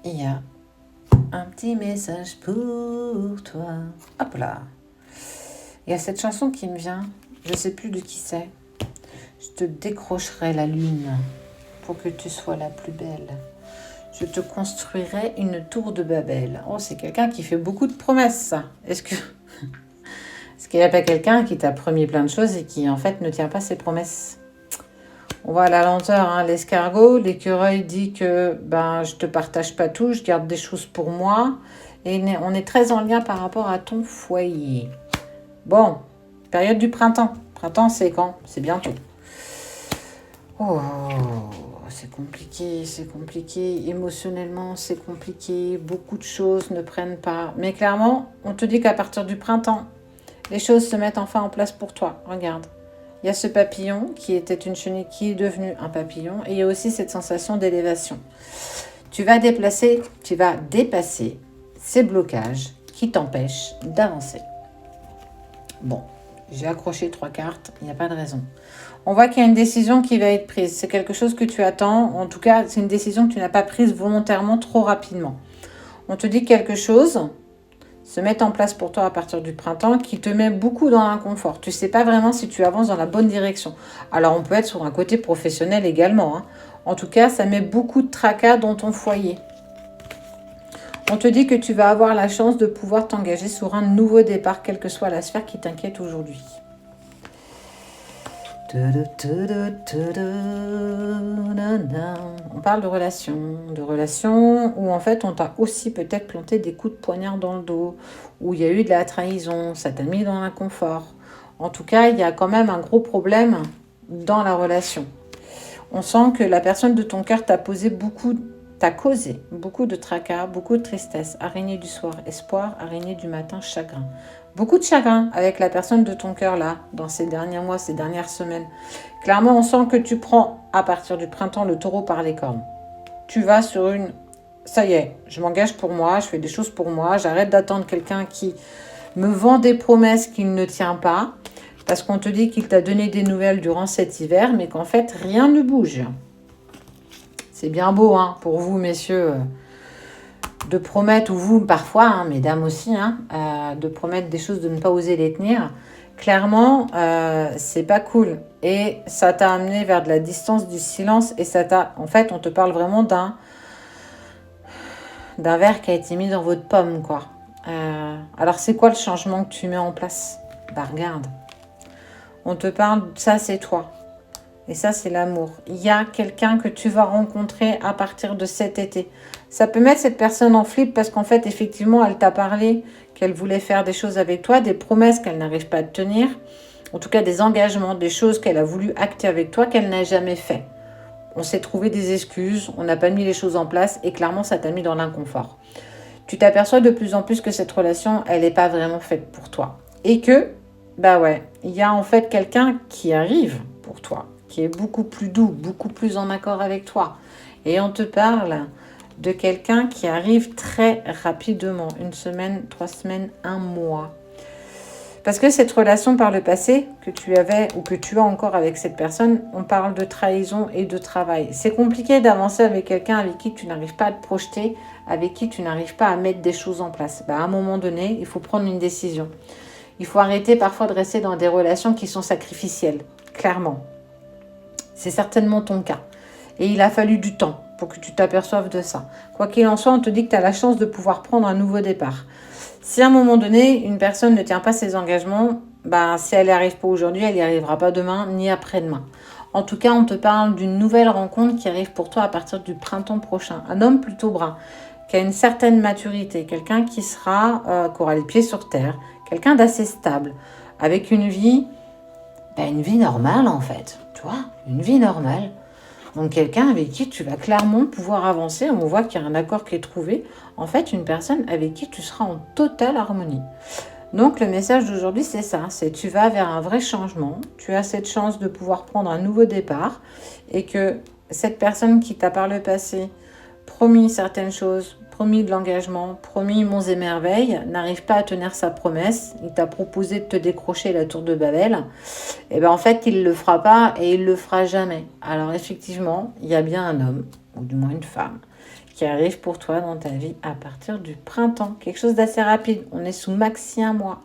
il y a un petit message pour toi. Hop là. Il y a cette chanson qui me vient. Je ne sais plus de qui c'est. Je te décrocherai la lune pour que tu sois la plus belle. Je te construirai une tour de Babel. Oh, c'est quelqu'un qui fait beaucoup de promesses, ça. Est-ce qu'il n'y a pas quelqu'un qui t'a promis plein de choses et qui, en fait, ne tient pas ses promesses? On va à la lenteur, hein. L'escargot, l'écureuil dit que je te partage pas tout, je garde des choses pour moi. Et on est très en lien par rapport à ton foyer. Bon, période du printemps. Printemps, c'est quand? C'est bientôt. Oh, c'est compliqué. Émotionnellement, c'est compliqué. Beaucoup de choses ne prennent pas. Mais clairement, on te dit qu'à partir du printemps, les choses se mettent enfin en place pour toi. Regarde. Il y a ce papillon qui était une chenille qui est devenu un papillon. Et il y a aussi cette sensation d'élévation. Tu vas dépasser ces blocages qui t'empêchent d'avancer. Bon, j'ai accroché 3 cartes, il n'y a pas de raison. On voit qu'il y a une décision qui va être prise. C'est quelque chose que tu attends. En tout cas, c'est une décision que tu n'as pas prise volontairement trop rapidement. On te dit que quelque chose se met en place pour toi à partir du printemps qui te met beaucoup dans l'inconfort. Tu ne sais pas vraiment si tu avances dans la bonne direction. Alors, on peut être sur un côté professionnel également, hein. En tout cas, ça met beaucoup de tracas dans ton foyer. On te dit que tu vas avoir la chance de pouvoir t'engager sur un nouveau départ, quelle que soit la sphère qui t'inquiète aujourd'hui. On parle de relations où en fait on t'a aussi peut-être planté des coups de poignard dans le dos, où il y a eu de la trahison, ça t'a mis dans l'inconfort. En tout cas, il y a quand même un gros problème dans la relation. On sent que la personne de ton cœur t'a causé beaucoup de tracas, beaucoup de tristesse. Araignée du soir, espoir, araignée du matin, chagrin. Beaucoup de chagrin avec la personne de ton cœur là, dans ces derniers mois, ces dernières semaines. Clairement, on sent que tu prends, à partir du printemps, le taureau par les cornes. Tu vas sur une... Ça y est, je m'engage pour moi, je fais des choses pour moi, j'arrête d'attendre quelqu'un qui me vend des promesses qu'il ne tient pas, parce qu'on te dit qu'il t'a donné des nouvelles durant cet hiver, mais qu'en fait, rien ne bouge. C'est bien beau, hein, pour vous, messieurs, de promettre, ou vous, parfois, hein, mesdames aussi, hein, de promettre des choses, de ne pas oser les tenir. Clairement, c'est pas cool. Et ça t'a amené vers de la distance, du silence, et ça t'a... En fait, on te parle vraiment d'un verre qui a été mis dans votre pomme, quoi. Alors, c'est quoi le changement que tu mets en place? Regarde. On te parle, ça, c'est toi. Et ça, c'est l'amour. Il y a quelqu'un que tu vas rencontrer à partir de cet été. Ça peut mettre cette personne en flip parce qu'en fait, effectivement, elle t'a parlé qu'elle voulait faire des choses avec toi, des promesses qu'elle n'arrive pas à tenir, en tout cas des engagements, des choses qu'elle a voulu acter avec toi qu'elle n'a jamais fait. On s'est trouvé des excuses, on n'a pas mis les choses en place et clairement, ça t'a mis dans l'inconfort. Tu t'aperçois de plus en plus que cette relation, elle n'est pas vraiment faite pour toi. Et que, il y a en fait quelqu'un qui arrive pour toi, qui est beaucoup plus doux, beaucoup plus en accord avec toi. Et on te parle de quelqu'un qui arrive très rapidement, 1 semaine, 3 semaines, 1 mois. Parce que cette relation par le passé que tu avais ou que tu as encore avec cette personne, on parle de trahison et de travail. C'est compliqué d'avancer avec quelqu'un avec qui tu n'arrives pas à te projeter, avec qui tu n'arrives pas à mettre des choses en place. À un moment donné, il faut prendre une décision. Il faut arrêter parfois de rester dans des relations qui sont sacrificielles, clairement. C'est certainement ton cas. Et il a fallu du temps pour que tu t'aperçoives de ça. Quoi qu'il en soit, on te dit que tu as la chance de pouvoir prendre un nouveau départ. Si à un moment donné, une personne ne tient pas ses engagements, si elle n'y arrive pas aujourd'hui, elle n'y arrivera pas demain ni après-demain. En tout cas, on te parle d'une nouvelle rencontre qui arrive pour toi à partir du printemps prochain. Un homme plutôt brun, qui a une certaine maturité, quelqu'un qui aura les pieds sur terre, quelqu'un d'assez stable, avec une vie normale en fait, tu vois, une vie normale. Donc quelqu'un avec qui tu vas clairement pouvoir avancer, on voit qu'il y a un accord qui est trouvé, en fait une personne avec qui tu seras en totale harmonie. Donc le message d'aujourd'hui c'est ça, c'est tu vas vers un vrai changement, tu as cette chance de pouvoir prendre un nouveau départ et que cette personne qui t'a par le passé promis certaines choses, promis de l'engagement, promis monts et merveilles, n'arrive pas à tenir sa promesse, il t'a proposé de te décrocher la tour de Babel, et en fait il ne le fera pas et il ne le fera jamais. Alors effectivement, il y a bien un homme ou du moins une femme, qui arrive pour toi dans ta vie à partir du printemps. Quelque chose d'assez rapide. On est sous maxi un mois.